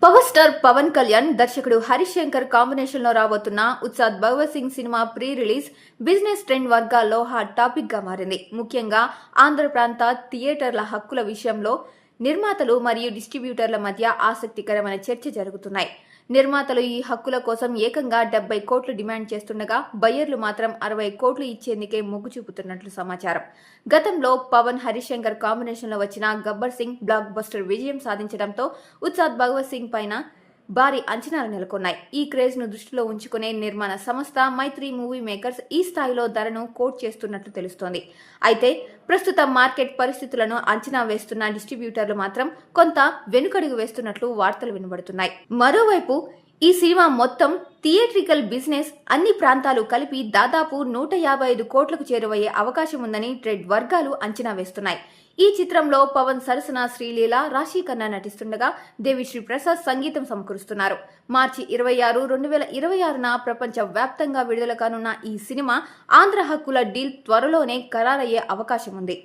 Power star Pawan Kalyan దర్శకుడు Harish Shankar combination లో రాబోతున్న Ustaad Bhagat Singh cinema pre release business trend వర్గాల్లో హాట్ టాపిక్ గా మారింది. ముఖ్యంగా ఆంధ్ర ప్రాంత థియేటర్ల హక్కుల విషయంలో నిర్మాతలు మరియు డిస్ట్రిబ్యూటర్ల మధ్య ఆసక్తికరమైన చర్చ జరుగుతున్నాయి. నిర్మాతలు ఈ హక్కుల కోసం ఏకంగా 70 కోట్లు డిమాండ్ చేస్తుండగా బయ్యర్లు మాత్రం 60 కోట్లు ఇచ్చేందుకే మొగ్గు చూపుతున్నట్లు సమాచారం. గతంలో పవన్ హరీష్ శంకర్ కాంబినేషన్ లో వచ్చిన గబ్బర్ సింగ్ బ్లాక్ బస్టర్ విజయం సాధించడంతో ఉత్సాద్ భగవత్ సింగ్ పైన భారీ అంచనాలు నెలకొన్నాయి. ఈ క్రేజ్ ను దృష్టిలో ఉంచుకునే నిర్మాణ సంస్థ మైత్రి మూవీ మేకర్స్ ఈ స్థాయిలో ధరను కోట్ చేస్తున్నట్లు తెలుస్తోంది. అయితే ప్రస్తుత మార్కెట్ పరిస్థితులను అంచనా వేస్తున్న డిస్ట్రిబ్యూటర్లు మాత్రం కొంత వెనుకడుగు వేస్తున్నట్లు వార్తలు వినబడుతున్నాయి. మరోవైపు ఈ సినిమా మొత్తం థియేట్రికల్ బిజినెస్ అన్ని ప్రాంతాలు కలిపి దాదాపు 155 కోట్లకు చేరువయ్యే అవకాశం ఉందని ట్రేడ్ వర్గాలు అంచనా వేస్తున్నాయి. ఈ చిత్రంలో పవన్ సరసన శ్రీలీల, రాశి ఖన్నా నటిస్తుండగా దేవిశ్రీ ప్రసాద్ సంగీతం సమకూరుస్తున్నారు. మార్చి 26, 2026న ప్రపంచ వ్యాప్తంగా విడుదల కానున్న ఈ సినిమా ఆంధ్ర హక్కుల డీల్ త్వరలోనే ఖరారయ్యే అవకాశం ఉంది.